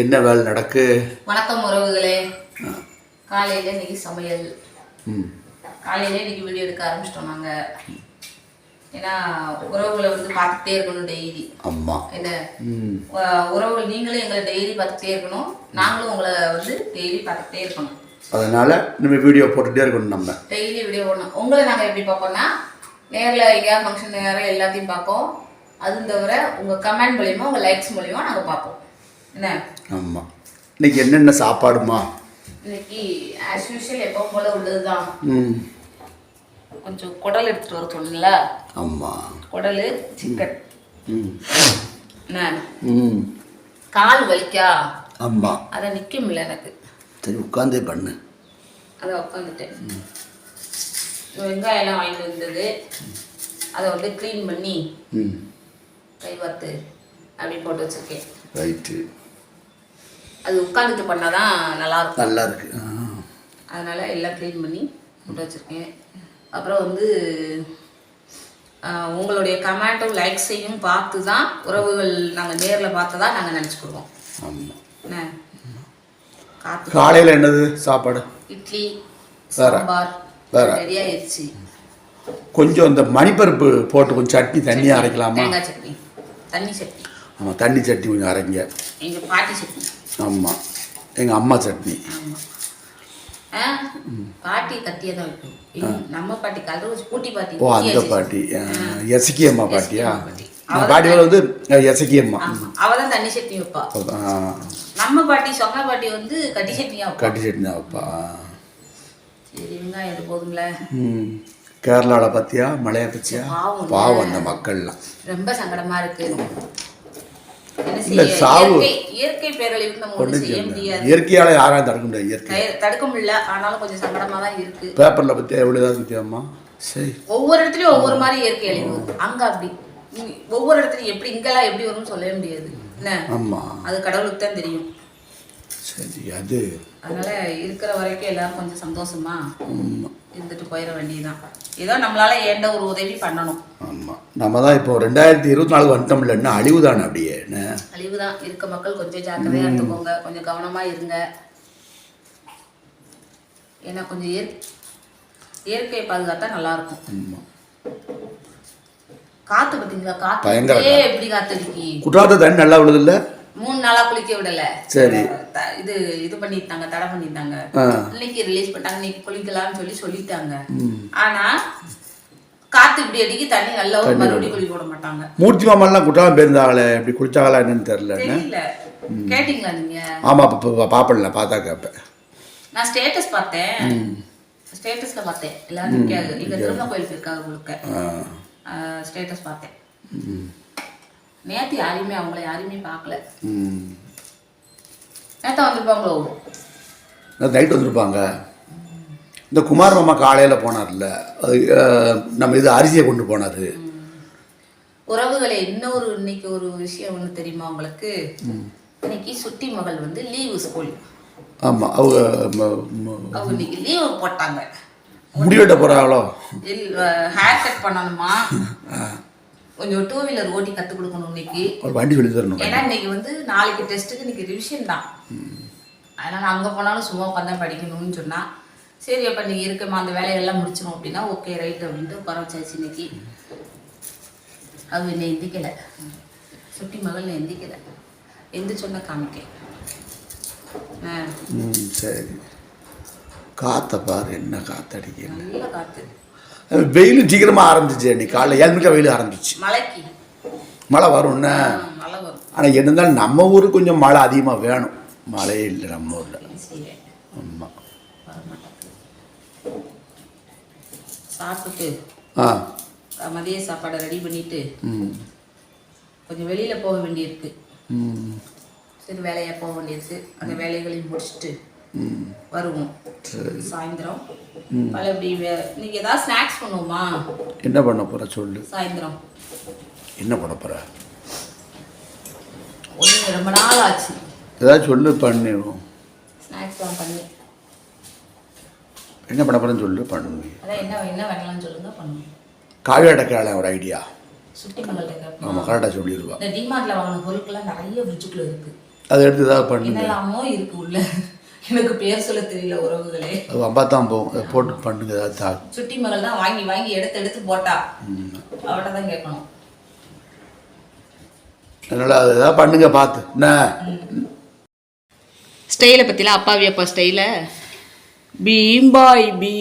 என்ன வேலை நடக்கு? வணக்கம் உறவுகளே. காலையில் இன்னைக்கு சமையல். காலையிலே இன்னைக்கு வீடியோ எடுக்க ஆரம்பிச்சிட்டோம் நாங்கள். ஏன்னா உறவுகளை வந்து பார்த்துட்டே இருக்கணும் டெய்லி. அம்மா என்ன உறவுகள் நீங்களும் எங்களை டெய்லி பார்த்துட்டே இருக்கணும், நாங்களும் உங்களை வந்து டெய்லி பார்த்துட்டே இருக்கணும். அதனால நம்ம வீடியோ போட்டுகிட்டே இருக்கணும். நம்ம டெய்லி வீடியோ போடணும். உங்களை நாங்கள் எப்படி பார்ப்போம்னா, நேரில் எங்கேயாவது ஃபங்க்ஷன் நேரம் எல்லாத்தையும் பார்ப்போம். அது தவிர உங்கள் கமெண்ட் மூலியமாக உங்கள் லைக்ஸ் மூலியமாக நாங்கள் பார்ப்போம். என்ன? ஆமாம். இன்னைக்கு என்னென்ன சாப்பாடுமா? இன்னைக்கு ஆஸ் யூஷுவல் எப்பவும் போல உள்ளது தான். கொஞ்சம் குடல் எடுத்துகிட்டு வர சொன்னீங்களா? ஆமாம். குடல் சிக்கன். என்ன கால் வலிக்கா? ஆமாம். அதை நிற்க முடியல எனக்கு. சரி உட்காந்தே பண்ணு. அதை உட்காந்துட்டேன். வெங்காயம் எல்லாம் வாங்கிட்டு வந்தது, அதை வந்து க்ளீன் பண்ணி கை வார்த்து அப்படி போட்டு வச்சுருக்கேன். ரைட்டு. அது உட்காந்துட்டு பண்ணால் தான் நல்லாயிருக்கும். நல்லா இருக்கு. அதனால் எல்லாம் க்ளீன் பண்ணி போட்டு வச்சுருக்கேன். அப்புறம் வந்து உங்களுடைய கமெண்ட்டும் லைக்ஸையும் பார்த்து தான் உறவுகள் நாங்கள் நேரில் பார்த்து தான் நாங்கள் நினச்சிக்கிடுவோம். ஆமாம். என்ன காலையில் என்னது சாப்பாடு? இட்லி சாம்பார் ரெடி ஆயிடுச்சு. கொஞ்சம் இந்த மணிப்பருப்பு போட்டு கொஞ்சம் சட்னி தண்ணியாக அரைக்கலாமா? தேங்காய் சட்னி, தண்ணி சட்னி. ஆமாம், தண்ணி சட்னி கொஞ்சம் அரைங்க. எங்கள் பாட்டி சட்னி. ஆமாம், எங்கள் அம்மா சட்னி. ஆமாம். பாட்டி கட்டியே தான் வைக்கும். நம்ம பாட்டி கலர் பூட்டி பாட்டி. ஓ, அந்த பாட்டி எசக்கி அம்மா பாட்டியா? பாட்டியோட வந்து எசக்கி அம்மா. அவ தான் தண்ணி சட்னி வைப்பா. நம்ம பாட்டி சொன்ன பாட்டி வந்து கட்டி சட்னியா வைப்பா. கட்டி சட்னி தான் வைப்பா. சரி, வெங்காயம் இது போதும்ல. கேரளாவில் பார்த்தியா மழையை பற்றியா? பாவம் அந்த மக்கள்லாம். ரொம்ப சங்கடமா இருக்கு. இல்லை, சாவு இயற்கை பேரழிவு நம்ம ஒன்றும் செய்ய முடியாது. இயற்கையால் யாராலும் தடுக்க முடியாது. இயற்கை தடுக்க முடியல, ஆனாலும் கொஞ்சம் சங்கடமா தான் இருக்கு. பேப்பரில் பற்றியா எவ்வளோதான் பற்றியாம்மா? சரி, ஒவ்வொரு இடத்துலையும் ஒவ்வொரு மாதிரி இயற்கை அழிவு. அங்கே அப்படி ஒவ்வொரு இடத்துலையும் எப்படி இங்கெல்லாம் எப்படி வரும்னு சொல்லவே முடியாது. என்ன? ஆமாம், அது கடவுளுக்கு தான் தெரியும். சரி, அது அதனால இருக்கிற வரைக்கும் எல்லாரும் கொஞ்சம் சந்தோஷமா இருந்துட்டு போயிட வேண்டியதுதான். ஏதோ நம்மளால ஏண்ட ஒரு உதவி பண்ணணும். ஆமாம், நம்ம தான் இப்போ 2024 வந்துட்டோம்ல, என்ன அழிவு தானே? அப்படியே என்ன அழிவு தான். இருக்க மக்கள் கொஞ்சம் ஜாக்கிரதையா இருந்துக்கோங்க, கொஞ்சம் கவனமா இருங்க. ஏன்னா கொஞ்சம் இயற்கையை பாதுகாத்தா நல்லா இருக்கும். ஆமாம். காத்து பார்த்தீங்களா? காத்து எப்படி காத்தடிக்கி குற்றாலத்தை தண்ணி நல்லா விழுது இல்லை? 3 நாளா குளிக்க விடல. சரி, இது பண்ணிட்டாங்க, தடை பண்ணிட்டாங்க. இன்னைக்கு ரிலீஸ் பண்ணிட்டாங்க, இன்னைக்கு குளிக்கலாம்னு சொல்லிட்டாங்க. ஆனா காத்து இப்படி அடிக்கி தண்ணி நல்லா மறுபடியும் குளிக்க விட மாட்டாங்க. மூர்த்தி மாமெல்லாம் குற்றாலம் போயிருந்தாங்களே, இப்படி குளிச்சாங்களா என்னன்னு தெரியல. கேட்டீங்களா நீங்க? ஆமா, பாப்படல, பார்த்தா கேட்பேன். நான் ஸ்டேட்டஸ் பார்த்தேன். ஸ்டேட்டஸ்ல பார்த்தேன். எல்லாரும் எங்க திரும்ப கோயில் இருக்காங்க உங்களுக்கு. ஸ்டேட்டஸ் பார்த்தேன். நேற்று அவங்கள யாரையுமே பார்க்கல. நேற்று வந்திருப்பாங்களோ? நைட் வந்திருப்பாங்க. இந்த குமார் மாமா காலையில் போனார்ல, நம்ம இது அரிசியை கொண்டு போனார். உறவுகளை இன்னைக்கு ஒரு விஷயம் ஒன்று தெரியுமா உங்களுக்கு? இன்னைக்கு சுட்டி மகள் வந்து லீவு ஸ்கூல். ஆமாம், அவங்க இன்னைக்கு லீவு போட்டாங்க. முடிவெட்ட போகிறாங்களோ? ஹேர் கட் பண்ணணுமா, கொஞ்சம் 2 வீலர் ஓட்டி கற்றுக் கொடுக்கணும் இன்னைக்கு. ஒரு வண்டி சொல்லி தரணும். ஏன்னா இன்னைக்கு வந்து நாளைக்கு டெஸ்ட்டுக்கு இன்னைக்கு ரிவிஷன் தான். அதனால் அங்கே போனாலும் சும்மா உட்காந்து படிக்கணும்னு சொன்னால், சரி அப்போ நீங்கள் இருக்கமா அந்த வேலையெல்லாம் முடிச்சிடும் அப்படின்னா ஓகே ரைட் அப்படின்ட்டு உட்கார வச்சாச்சு. இன்னைக்கு அது என்னை எந்திக்கலை, சுட்டி மகள் எந்திக்கலை. எந்திரிச்சோன்னா காமிக்க. சரி, காற்றை பாரு, என்ன காற்றடிக்க. நல்ல காற்று. வெயிலும் சீக்கிரமாக ஆரம்பிச்சிச்சு. இன்னைக்கு காலைல 7 மணிக்கு வெயில் ஆரம்பிச்சு. மழை வரும்னா, ஆனால் என்ன இருந்தாலும் நம்ம ஊருக்கு கொஞ்சம் மழை அதிகமாக வேணும். மழையே இல்லை நம்ம ஊரில். ஆமாம். சாப்பிட்டு மதிய சாப்பாடை ரெடி பண்ணிட்டு கொஞ்சம் வெளியில் போக வேண்டியிருக்கு. சரி, வேலையாக போக வேண்டியிருக்கு. அந்த வேலைகளையும் முடிச்சுட்டு வருவோம் சாயந்தரம். இன்னைக்கு ஏதாவது ஸ்நாக்ஸ் பண்ணுவோமா? என்ன பண்ண போற சொல்லு. சாயந்தரம் என்ன பண்ண போற? ரொம்ப நாள் ஆச்சு. ஏதாவது சொல்லு, பண்ணிடுவோம். ஸ்நாக்ஸ் தான் பண்ணி. என்ன பண்ண போறேன்னு சொல்லு, பண்ணுங்க. அதான் என்ன வேணலாம்னு சொல்லுங்க, பண்ணுங்க. காவியாட்ட கேள ஒரு ஐடியா. சுட்டி மங்கள்கிட்ட கேட்போம். ஆமாம், கரெக்டாக சொல்லிடுவா. இந்த டிமார்ட்டில் வாங்கின பொருட்கள்லாம் நிறைய ஃப்ரிட்ஜுக்குள்ளே இருக்குது. அதை எடுத்து ஏதாவது பண்ணுங்க. என்னெல்லாமோ இருக்கு உள்ள, எனக்கு பேர் சொல்ல தெரியல உறவுகளே. அது அம்பா தான் போகும், அதை போட்டு பண்ணுங்க ஏதாவது. சுட்டி மகள் தான் வாங்கி வாங்கி எடுத்து போட்டா, அவட்ட தான் கேட்கணும். அதனால அதை ஏதாவது பண்ணுங்க பார்த்து. என்ன ஸ்டைலை பற்றிலாம் அப்பாவி அப்பா ஸ்டைல பீம்பாய் பீ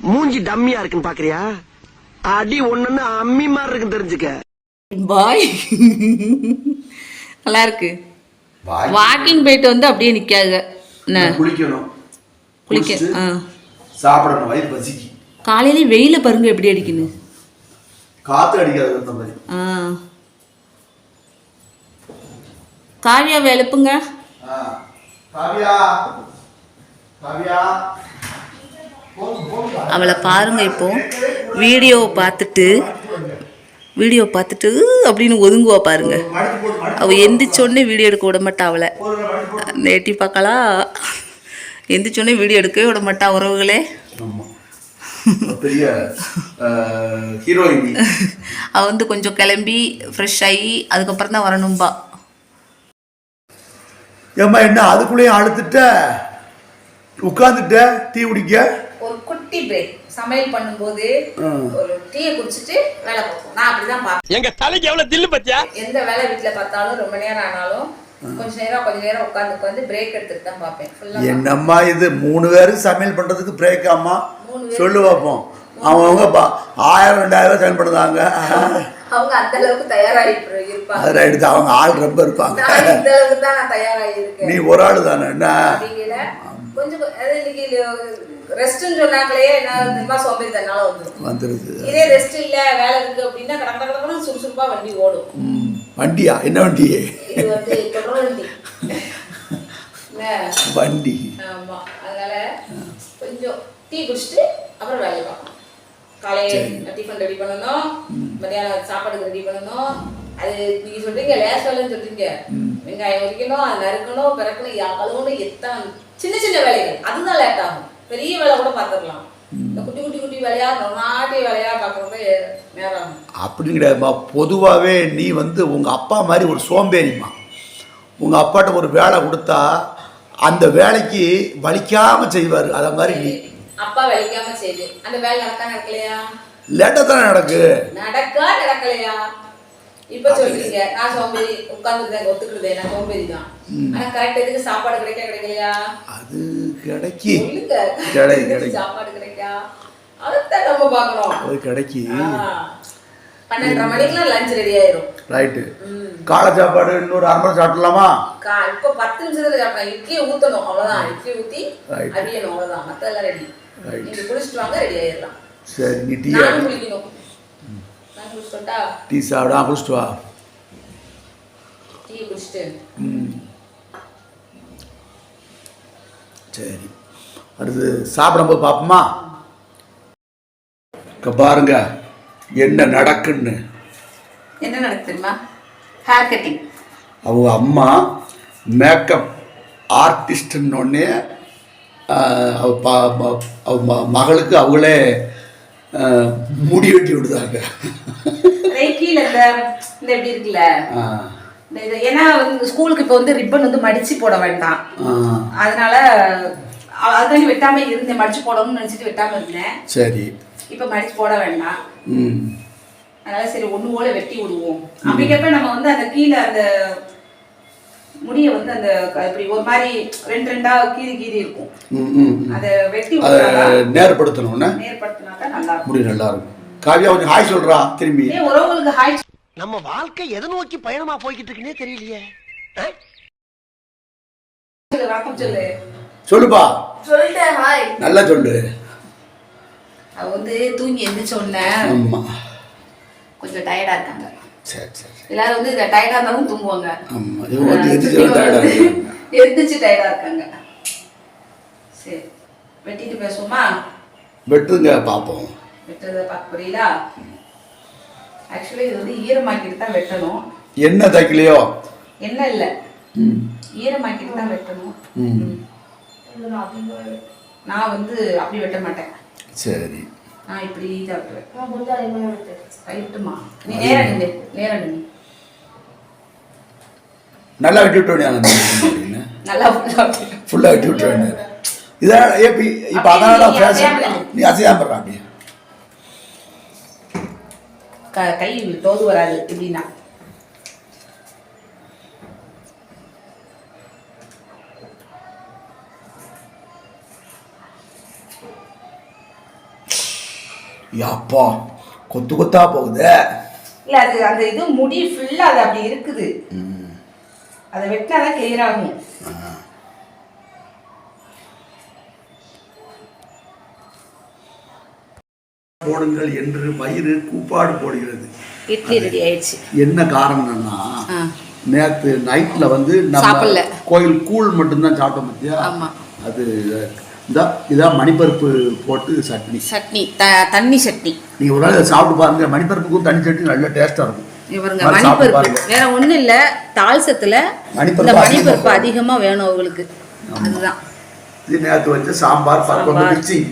மூஞ்சி டம்மியா இருக்குன்னு பாக்குறியா? அடி ஒண்ணுன்னு அம்மி மாதிரி இருக்குன்னு தெரிஞ்சுக்க. பாய் நல்லா இருக்கு. வாக்கிங் போயிட்டு வந்து அப்படியே நிக்காங்க. குளிக்கணும், குளிக்க சாப்பிடணும், வயிறு பசிக்கு. காலையில வெயில பாருங்க எப்படி அடிக்குன்னு, காத்து அடிக்காது அந்த மாதிரி. காவியாவை எழுப்புங்க. அவளை பாருங்க. இப்போ வீடியோ பார்த்துட்டு அப்படின்னு ஒதுங்குவா பாருங்க. அவள் எந்திரிச்சோடனே வீடியோ எடுக்க விட மாட்டா. அவளை நேட்டி பார்க்கலாம், எந்திரிச்சோடனே வீடியோ எடுக்கவே விட மாட்டா உறவுகளே. பெரிய ஹீரோயின். அவள் வந்து கொஞ்சம் கிளம்பி ஃப்ரெஷ் ஆகி அதுக்கப்புறம் தான் வரணும்பா. ஏம்மா என்ன அதுக்குள்ளேயும் அழுத்துட்ட உட்காந்துட்ட டீ குடிக்க? ஒரு குட்டி பிரேக். சமையல் பண்ணும்போது ஒரு டீயை குடிச்சிட்டு வேலை பார்ப்போம். நான் அப்படிதான் பார்ப்பேன். எங்க தலைக்கு எவ்வளவு தில்லு பத்தியா? எந்த வேலை வீட்டுல பார்த்தாலும் ரொம்ப நேரம் ஆனாலும் கொஞ்ச நேரம் உட்காந்து பிரேக் எடுத்துட்டு தான் பார்ப்பேன். என்னம்மா இது 3 பேருக்கு சமையல் பண்றதுக்கு பிரேக்? ஆமா சொல்லு பார்ப்போம். அவங்க 1000 2000 சமையல் பண்ணுவாங்க. அவங்க அந்த அளவுக்கு தயாராகி இருப்பாங்க. அதை எடுத்து அவங்க ஆள் ரொம்ப இருப்பாங்க. இந்த அளவுக்கு தான் நான் தயாராகி இருக்கேன். நீ ஒரு ஆள் தானே? என்ன கொஞ்சம் இன்னைக்கு ரெஸ்ட்னு சொன்னாங்களே, என்ன சோம்பேறி தன்னால வந்துருது. இதே ரெஸ்ட் இல்ல வேலை இருக்கு அப்படின்னா கடற்கடை சுறுசுறுப்பா வண்டி ஓடும். வண்டியா? என்ன வண்டி? இது வந்து பெட்ரோல் வண்டி. ஆமா. அதனால கொஞ்சம் டீ குடிச்சிட்டு அப்புறம் வேலை பார்க்கணும். காலையில டிஃபன் ரெடி பண்ணணும், மத்தியானம் சாப்பாடுக்கு ரெடி பண்ணணும். அது நீங்க சொல்றீங்க லேஸ் வேலைன்னு சொல்றீங்க. வெங்காயம் உரிக்கணும், அது நறுக்கணும், பிறக்கணும், கழுவணும், எத்தனை சின்ன வேலைகள். அதுதான் லேட் ஆகும். பெரிய வேலை கூட பார்த்துடலாம். இந்த குட்டி வேலையா நாட்டிய வேலையா பார்க்கறது நேரம் ஆகும். அப்படி கிடையாதுமா. பொதுவாகவே நீ வந்து உங்க அப்பா மாதிரி ஒரு சோம்பேறிமா. உங்க அப்பாட்ட ஒரு வேலை கொடுத்தா அந்த வேலைக்கு வலிக்காம செய்வாரு. அத மாதிரி நீ அப்பா வலிக்காம செய்து அந்த வேலை நடக்கலையா? லேட்டா தானே நடக்கலையா? இப்ப சொல்றீங்க நான் சோம்பேறி உட்கார்ந்துருக்கேன், ஒத்துக்குறதே நான் சோம்பேறி தான். ஆனா கரெக்ட் எதுக்கு சாப்பாடு கிடைக்கலையா? அது கிடைக்கு சாப்பாடு கிடைக்கா? அதான் நம்ம பார்க்கணும். அது கிடைக்கு 12:30 மணிக்கெல்லாம் லஞ்ச் ரெடி ஆயிரும். ரைட்டு. காலை சாப்பாடு இன்னொரு 1/2 மணி சாப்பிடலாமா? இப்ப 10 நிமிஷத்துல சாப்பிடலாம். இட்லியை ஊத்தணும், அவ்வளவுதான். இட்லி ஊத்தி அடியணும், அவ்வளவுதான். மத்தெல்லாம் ரெடி. நீங்க குளிச்சுட்டு வாங்க, ரெடி ஆயிடலாம். சரி, நீ டீ குளிக்கணும். நான் குளிச்சுட்டா டீ சாப்பிடா குளிச்சுட்டு வா. டீ குடிச்சிட்டு சரி, அடுத்து சாப்பிடும்போது பார்ப்போமா? பாருங்க என்ன நடக்குன்னு. என்ன நடக்கு தெரியுமா? Hair cutting. அவங்க அம்மா மேக்கப் ஆர்டிஸ்ட்னோடனே மகளுக்கு அவங்களே முடி வெட்டி விடுதாங்க. கீழே இந்த எப்படி இருக்குல்ல, ஏன்னா ஸ்கூலுக்கு இப்போ வந்து ரிப்பன் வந்து மடிச்சு போட வேண்டாம். அதனால அதுக்காண்டி வெட்டாம இருந்தேன். மடிச்சு போடணும்னு நினைச்சிட்டு வெட்டாம இருந்தேன். சரி, இப்ப மடிச்சு போட வேண்டாம். அதனால சரி ஒண்ணு போல வெட்டி விடுவோம். அப்படிங்கிறப்ப நம்ம வந்து அந்த கீழே அந்த முடிய வந்து அந்த இப்படி ஒரு மாதிரி 2 கீறி இருக்கும். அதை வெட்டி நேர்படுத்தணும்னா நேர்படுத்தினா நல்லா இருக்கும். முடி நல்லா இருக்கும். காவியா கொஞ்சம் ஹாய் சொல்றா திரும்பி. உறவுகளுக்கு ஹாய். நம்ம வாழ்க்கை எதை நோக்கி பயணமா போய்கிட்டு இருக்குன்னே தெரியலையே. வணக்கம் சொல்லு. சொல்லுப்பா. சொல்லிட்டேன் ஹாய். நல்லா சொல்லு. அவ வந்து தூங்கி எந்திரிச்ச உடனே கொஞ்சம் டயர்டா இருக்காங்க. சரி சரி. எல்லாரும் வந்து டயர்டா இருந்தாலும் தூங்குவாங்க. ஆமா, இவங்க வந்து எந்திரிச்சு டயர்டா இருக்காங்க. சரி, வெட்டிட்டு பேசுவோமா? வெட்டுங்க பாப்போம். வெட்டுறத பார்க்க புரியலா? ஆக்சுவலி இது வந்து ஈரமாக்கிட்டு தான் வெட்டணும். என்ன தைக்கலையோ? என்ன இல்ல, ஈரமாக்கிட்டு தான் வெட்டணும். நான் வந்து அப்படி வெட்ட மாட்டேன். சரி, நான் இப்படி தான் வெட்டுவேன். ரைட்டுமா, நீ நேரா நின்று நல்லா வெட்டி விட்டு வேண்டிய நல்லா ஃபுல்லாக வெட்டி விட்டு வேண்டிய இதான் இப்போ அதனால ஃபேஷன் நீ அசையாம போடுறான் அப்படியே கை தோது வராது எப்படின்னா. அப்பா கொத்து கொத்தா போகுது. இல்லை அது அந்த இது முடி ஃபுல்லாக அது அப்படி இருக்குது. அதை வெட்டினா தான் கிளியர் ஆகும். போடுங்கள் என்று வயிறு கூப்பாடு போடுகிறது. இட்லி ரெடி ஆயிடுச்சு. என்ன காரணம்னா நேற்று நைட்டில் வந்து சாப்பிடல, கோயில் கூழ் மட்டும்தான் சாப்பிட்டோம் பத்தியா. அது இதான் மணிப்பருப்பு போட்டு சட்னி தண்ணி சட்னி. நீ ஒரு நாள் சாப்பிட்டு பாருங்க, மணிப்பருப்புக்கும் தண்ணி சட்னி நல்ல டேஸ்டா இருக்கும். இவருங்க மணிப்பருப்பு வேற ஒண்ணும் இல்ல, தால்சத்துல இந்த மணிப்பருப்பு அதிகமா வேணும் அவங்களுக்கு. அதுதான் இது நேற்று வச்சு சாம்பார் பருப்பு மிக்சிங்.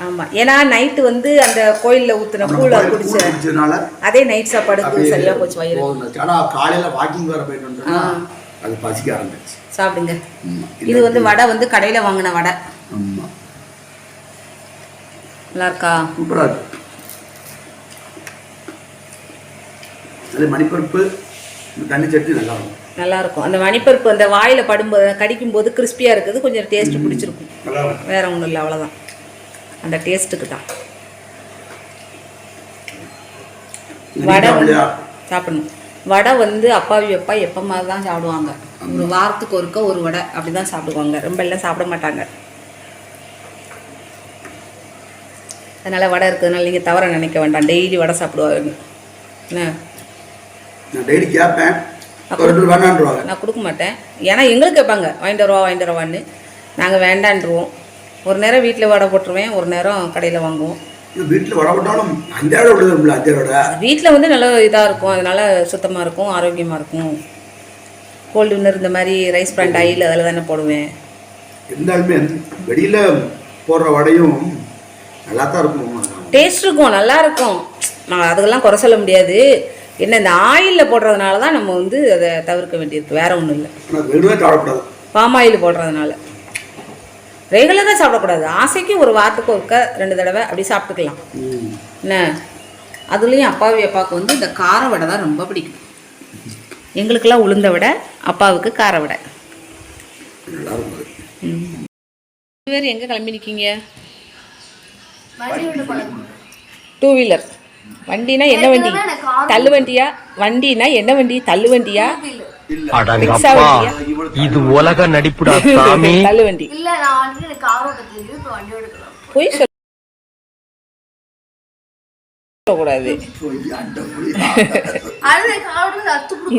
ஆமா, ஏன்னா நைட்டு வந்து அந்த கோயில்ல ஊத்துன கூழ குடிச்சதுனால அதே நைட் சாப்பாடுக்கு சரியா போச்சு வயிறு. ஆனா காலையில வாக்கிங் வர போயிட்டு வந்தா அது பசிக்க ஆரம்பிச்சு. சாப்பிடுங்க. இது வந்து வடை வந்து கடையில வாங்கின வடை. ஆமா, நல்லா இருக்கா? சூப்பரா இருக்கு. அது மணிப்பருப்பு தண்ணி சட்னி நல்லா இருக்கும். நல்லா இருக்கும். அந்த மணிப்பருப்பு அந்த வாயில படும்போது கடிக்கும் போது கிறிஸ்பியா இருக்குது, கொஞ்சம் டேஸ்ட் பிடிச்சிருக்கும். வேற ஒன்றும் இல்லை, அவ்வளோதான். அந்த டேஸ்ட்டுக்கு தான் வடை வந்து சாப்பிடணும். வடை வந்து அப்பாவி அப்பா எப்போ மாதிரி தான் சாப்பிடுவாங்க. ஒரு வாரத்துக்கு ஒருக்க ஒரு வடை அப்படி தான் சாப்பிடுவாங்க. ரொம்ப எல்லாம் சாப்பிட மாட்டாங்க. அதனால் வடை இருக்கிறதுனால நீங்கள் தவற நினைக்க வேண்டாம். டெய்லி வடை சாப்பிடுவாங்க. என்ன டெய்லி கேட்பேன், நான் கொடுக்க மாட்டேன். ஏன்னா எங்களுக்கு கேட்பாங்க வாங்கிட்டு வருவான்னு. நாங்கள் வேண்டான்ருவோம். ஒரு நேரம் வீட்டில் வடை போட்டுருவேன், ஒரு நேரம் கடையில் வாங்குவோம். வீட்டில் வடை போட்டாலும் வீட்டில் வந்து நல்லா இதாக இருக்கும், அதனால சுத்தமாக இருக்கும், ஆரோக்கியமாக இருக்கும். கோல்டு வின்னர் இந்த மாதிரி ரைஸ் பிராண்ட் ஆயில் அதில் தானே போடுவேன். இருந்தாலுமே வெளியில் போடுற வடையும் நல்லா தான் இருக்கும், டேஸ்ட் இருக்கும், நல்லா இருக்கும். நான் அதுக்கெல்லாம் குறை சொல்ல முடியாது. என்ன இந்த ஆயிலில் போடுறதுனால தான் நம்ம வந்து அதை தவிர்க்க வேண்டியிருக்கு, வேற ஒன்றும் இல்லை. பாம் ஆயில் போடுறதுனால ரெகுலராக சாப்பிடக்கூடாது. ஆசைக்கு ஒரு வாரத்துக்கு ஒருக்க 2 தடவை அப்படி சாப்பிட்டுக்கலாம். என்ன அதுலேயும் அப்பாவுக்கு வந்து இந்த கார வடை தான் ரொம்ப பிடிக்கும். எங்களுக்கெல்லாம் உளுந்த வடை, அப்பாவுக்கு கார வடை. வேறு எங்கே கிளம்பி நிற்கீங்க? 2 வீலர். வண்டினா என்ன வண்டி? தள்ளு வண்டியா? வண்டினா என்ன வண்டி? தள்ளு வண்டியா? இது உலக நடிப்புடா சாமி. தள்ளு வண்டி இல்ல. நான் வந்து கார் ஓட்ட தெரியும், இப்ப வண்டி ஓட்டலாம். போய் சொல்லக்கூடாது.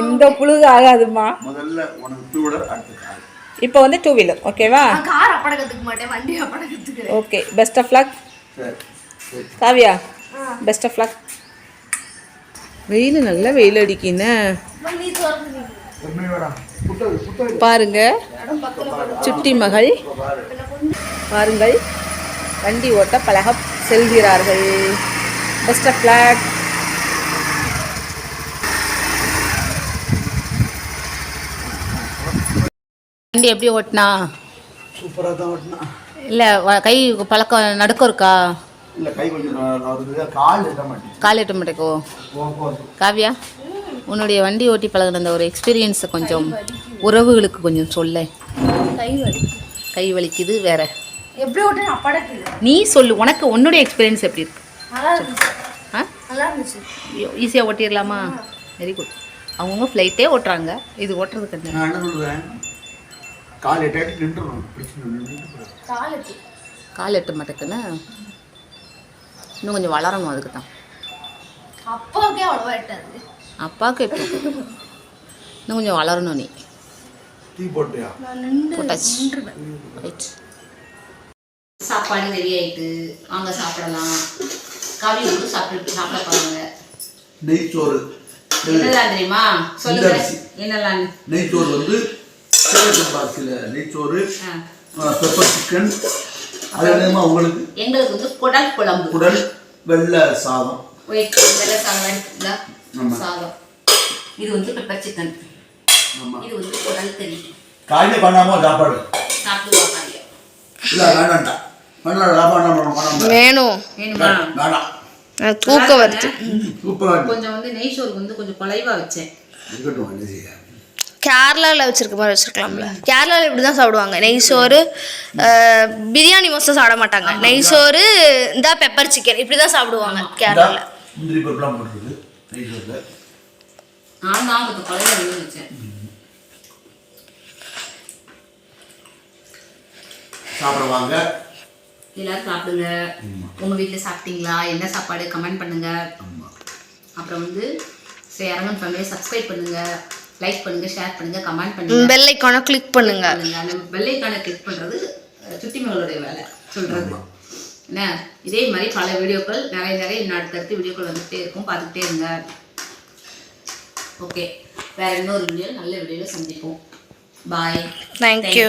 இந்த புழுகு ஆகாதுமா. முதல்ல உனக்கு 2 வீலர், அடுத்து கார். இப்போ வந்து 2 வீலர் ஓகேவா? கார் அப்பட கத்துக்க மாட்டேன், வண்டி அப்பட கத்துக்கிறேன். Okay, best of luck. Kavya, best of luck. வெயில் நல்ல வெயில் அடிக்குன்னு பாருங்க. சுட்டி மகள் பாருங்கள், வண்டி ஓட்ட பழக செல்கிறார்கள். Best of luck. வண்டி எப்படி ஓட்டினா? சூப்பராக தான் ஓட்டினா. இல்லை கை பழக்கம் நடுக்கம் இருக்கா? இல்லை, கை கொஞ்சம் கால் எட்ட மாட்டேக்கோ. காவியா, உன்னுடைய வண்டி ஓட்டி பழகின அந்த ஒரு எக்ஸ்பீரியன்ஸை கொஞ்சம் உறவுகளுக்கு கொஞ்சம் சொல்ல. கை வலிக்குது வேற எப்படி ஓட்டு நீ சொல்லு. உனக்கு உன்னுடைய எக்ஸ்பீரியன்ஸ் எப்படி இருக்கு? ஈஸியாக ஓட்டிடலாமா? Very good. அவங்கவுங்க ஃப்ளைட்டே ஓட்டுறாங்க, இது ஓட்டுறது கிடையாது. கால் எட்ட மாட்டேக்குன்னு இன்னும் கொஞ்சம் வளரணும். அதுக்கு தான் அப்பாவுக்கே அவ்வளோவா எட்டாது. அப்பாவுக்கு எட்டு, இன்னும் கொஞ்சம் வளரணும். நீ போட்டாச்சு. ரைட், சாப்பாடு ரெடி ஆயிட்டு வாங்க சாப்பிடலாம். காவி வந்து சாப்பிட போறாங்க. நெய்ச்சோறு என்னெல்லாம் தெரியுமா? சொல்லுங்க என்னெல்லாம். நெய்ச்சோறு வந்து நெய்ச்சோறு, பெப்பர் சிக்கன். அது என்னமா உங்களுக்கு? எங்களுக்கு வந்து குடல் குழம்பு, குடல் வெள்ளை சாதம், வெள்ளை சாதம், சாதம். இது வந்து பெப்பர் சிக்கன். இது வந்து குடல் கறி. காலையில் பண்ணாமோ சாப்பாடு சாப்பிடுவாங்க. இல்லை வேண்டாம்டா வேண்டாம் சாப்பாடு வேணும். வேணுமா? வேண்டாம் எனக்கு தூக்கம் வருது. சூப்பராக கொஞ்சம் வந்து நெய் சோறு வந்து கொஞ்சம் குலைவா வச்சேன். இருக்கட்டும் என்ன செய்ய. கேரளாவில் வச்சிருக்க மாதிரி வச்சிருக்கலாம்ல. கேரளாவில் இப்படி தான் சாப்பிடுவாங்க. நெய் சோறு, பிரியாணி மோஸ்ட்டாக சாப்பிட மாட்டாங்க. நெய் சோறு, இந்த பெப்பர் சிக்கன் இப்படி தான் சாப்பிடுவாங்க கேரளாவில். முந்திரி பருப்புலாம் போட்டுருக்கு நெய் சோறில். நான் கொஞ்சம் குலைவா வச்சேன். சாப்பிடுவாங்க. எல்லாரும் சாப்பிடுங்க. உங்க வீட்டில் சாப்பிட்டீங்களா? என்ன சாப்பாடு கமெண்ட் பண்ணுங்க. அப்புறம் வந்து அரங்கன் ஃபேமிலியை சப்ஸ்கிரைப் பண்ணுங்க, லைக் பண்ணுங்க, ஷேர் பண்ணுங்க, கமெண்ட் பண்ணுங்க, பெல் ஐக்கானை கிளிக் பண்ணுங்க. அந்த பெல் ஐக்கானை கிளிக் பண்றது சுட்டி மகளுடைய வேலை சொல்றது என்ன. இதே மாதிரி பல வீடியோக்கள் நிறைய அடுத்தடுத்து வீடியோக்கள் வந்துகிட்டே இருக்கும், பார்த்துக்கிட்டே இருங்க. ஓகே, வேற இன்னொரு வீடியோ நல்ல வீடியோவில் சந்திப்போம். பாய். தேங்க்யூ.